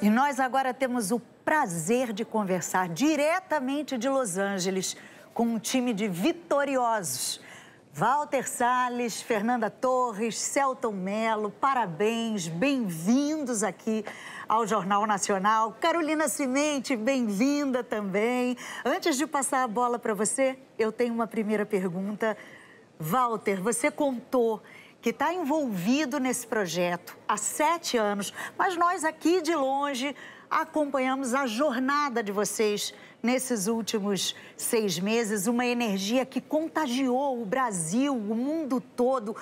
E nós agora temos o prazer de conversar diretamente de Los Angeles com um time de vitoriosos. Walter Salles, Fernanda Torres, Selton Mello, parabéns, bem-vindos aqui ao Jornal Nacional. Carolina Cimente, bem-vinda também. Antes de passar a bola para você, eu tenho uma primeira pergunta. Walter, você contou que está envolvido nesse projeto há 7 anos, mas nós aqui de longe acompanhamos a jornada de vocês nesses últimos 6 meses, uma energia que contagiou o Brasil, o mundo todo. O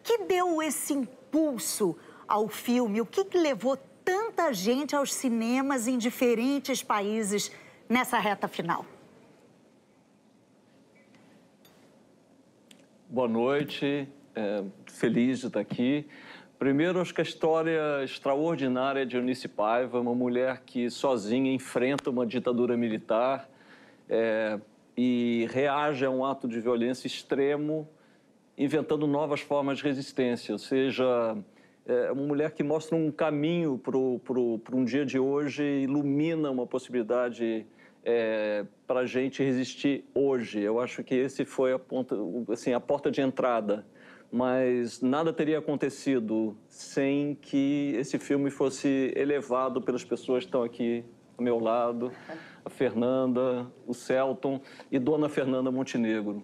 que deu esse impulso ao filme? O que levou tanta gente aos cinemas em diferentes países nessa reta final? Boa noite. Feliz de estar aqui. Primeiro, acho que a história extraordinária de Eunice Paiva, uma mulher que sozinha enfrenta uma ditadura militar e reage a um ato de violência extremo, inventando novas formas de resistência. Ou seja, uma mulher que mostra um caminho para um dia de hoje, ilumina uma possibilidade para a gente resistir hoje. Eu acho que esse foi a porta de entrada. Mas nada teria acontecido sem que esse filme fosse elevado pelas pessoas que estão aqui ao meu lado, a Fernanda, o Selton e Dona Fernanda Montenegro.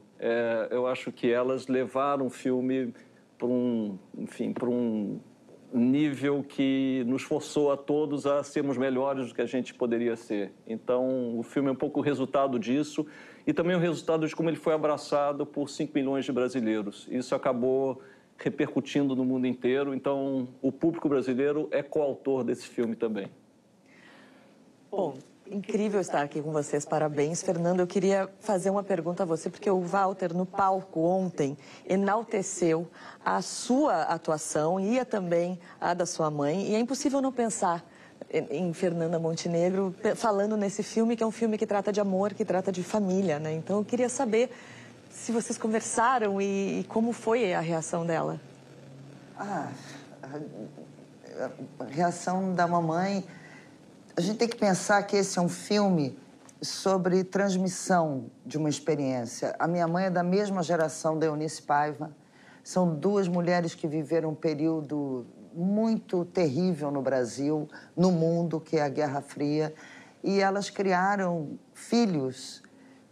Eu acho que elas levaram o filme para um nível que nos forçou a todos a sermos melhores do que a gente poderia ser. Então, o filme é um pouco o resultado disso e também o resultado de como ele foi abraçado por 5 milhões de brasileiros. Isso acabou repercutindo no mundo inteiro, então o público brasileiro é coautor desse filme também. Bom, incrível estar aqui com vocês, parabéns. Fernando, eu queria fazer uma pergunta a você, porque o Walter, no palco ontem, enalteceu a sua atuação e também a da sua mãe, e é impossível não pensar em Fernanda Montenegro falando nesse filme, que é um filme que trata de amor, que trata de família, né? Então eu queria saber se vocês conversaram e como foi a reação dela. A reação da mamãe... A gente tem que pensar que esse é um filme sobre transmissão de uma experiência. A minha mãe é da mesma geração da Eunice Paiva. São 2 mulheres que viveram um período muito terrível no Brasil, no mundo, que é a Guerra Fria. E elas criaram filhos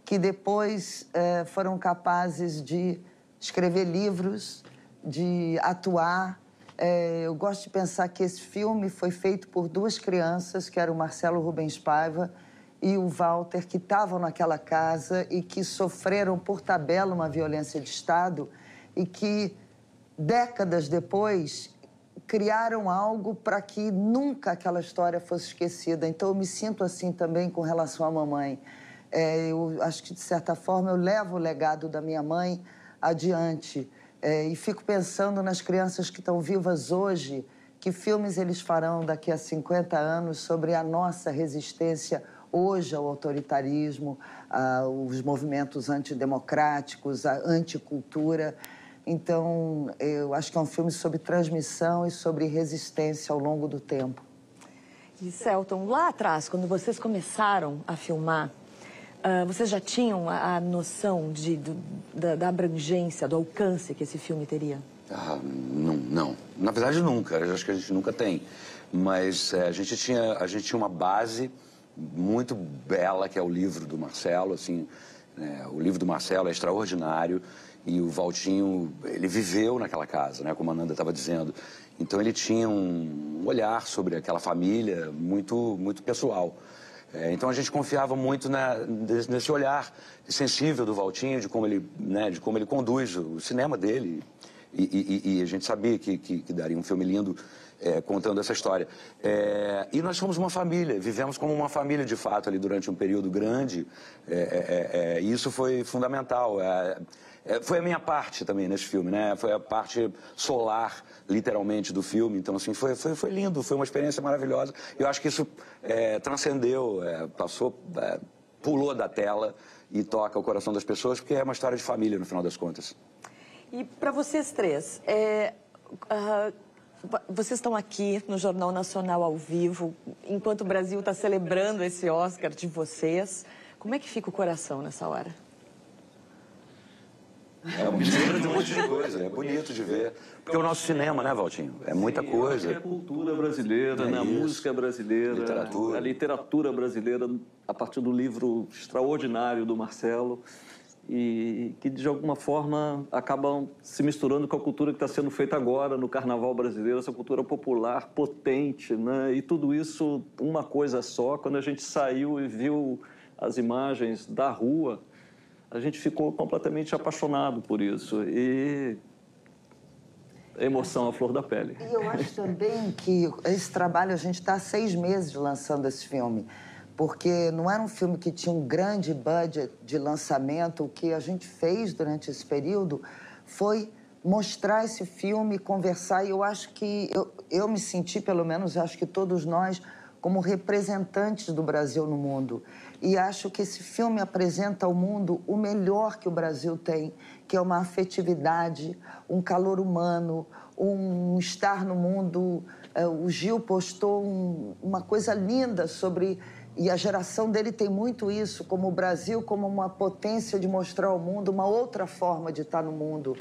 que depois foram capazes de escrever livros, de atuar. Eu gosto de pensar que esse filme foi feito por 2 crianças, que eram o Marcelo Rubens Paiva e o Walter, que estavam naquela casa e que sofreram por tabela uma violência de Estado e que, décadas depois, criaram algo para que nunca aquela história fosse esquecida. Então, eu me sinto assim também com relação à mamãe. Eu acho que, de certa forma, eu levo o legado da minha mãe adiante. E fico pensando nas crianças que estão vivas hoje, que filmes eles farão daqui a 50 anos sobre a nossa resistência hoje ao autoritarismo, aos movimentos antidemocráticos, à anticultura. Então, eu acho que é um filme sobre transmissão e sobre resistência ao longo do tempo. E, Selton, lá atrás, quando vocês começaram a filmar, vocês já tinham a noção da abrangência, do alcance que esse filme teria? Não. Na verdade, nunca. Eu acho que a gente nunca tem. Mas a gente tinha uma base muito bela, que é o livro do Marcelo. Assim, o livro do Marcelo é extraordinário. E o Valtinho, ele viveu naquela casa, né, como a Nanda estava dizendo. Então, ele tinha um olhar sobre aquela família muito pessoal. Então a gente confiava muito nesse olhar sensível do Valtinho, de como ele conduz o cinema dele. E a gente sabia que daria um filme lindo contando essa história. E nós fomos uma família, vivemos como uma família de fato ali durante um período grande. E isso foi fundamental. Foi a minha parte também nesse filme, né? Foi a parte solar, literalmente, do filme. Então, assim, foi lindo, foi uma experiência maravilhosa. Eu acho que isso transcendeu, pulou da tela e toca o coração das pessoas, porque é uma história de família, no final das contas. E para vocês três, Vocês estão aqui no Jornal Nacional ao vivo, enquanto o Brasil está celebrando esse Oscar de vocês. Como é que fica o coração nessa hora? É uma mistura de um monte de coisa, é bonito de ver. Porque é o nosso cinema, né, Valtinho? É muita coisa. É a cultura brasileira, né? A música brasileira, literatura. A literatura brasileira, a partir do livro extraordinário do Marcelo, e que, de alguma forma, acabam se misturando com a cultura que está sendo feita agora no Carnaval brasileiro, essa cultura popular, potente, né? E tudo isso, uma coisa só. Quando a gente saiu e viu as imagens da rua, a gente ficou completamente apaixonado por isso. E a emoção à flor da pele. E eu acho também que esse trabalho, a gente está há 6 meses lançando esse filme, porque não era um filme que tinha um grande budget de lançamento. O que a gente fez durante esse período foi mostrar esse filme, conversar, e eu acho que, eu me senti, pelo menos, acho que todos nós, como representantes do Brasil no mundo. E acho que esse filme apresenta ao mundo o melhor que o Brasil tem, que é uma afetividade, um calor humano, um estar no mundo. O Gil postou uma coisa linda sobre... E a geração dele tem muito isso, como o Brasil, como uma potência de mostrar ao mundo uma outra forma de estar no mundo.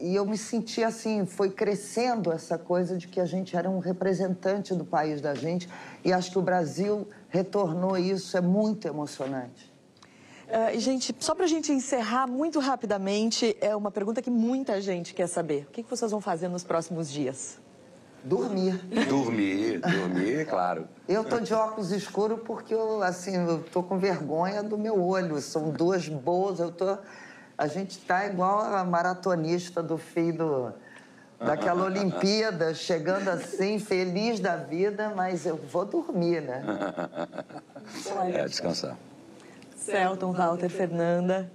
E eu me senti assim, foi crescendo essa coisa de que a gente era um representante do país da gente, e acho que o Brasil retornou isso, é muito emocionante. Gente, só para a gente encerrar muito rapidamente, é uma pergunta que muita gente quer saber. O que vocês vão fazer nos próximos dias? Dormir. Dormir, claro. Eu tô de óculos escuros porque eu tô com vergonha do meu olho. São 2 boas, A gente tá igual a maratonista do fim daquela Olimpíada, chegando assim, feliz da vida, mas eu vou dormir, né? Descansar. Selton, Walter, Fernanda,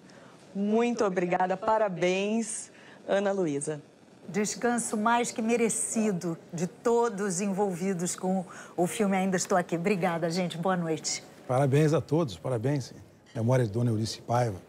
muito obrigada, parabéns. Ana Luísa. Descanso mais que merecido de todos envolvidos com o filme Ainda Estou Aqui. Obrigada, gente. Boa noite. Parabéns a todos, parabéns. Memória de Dona Eurice Paiva.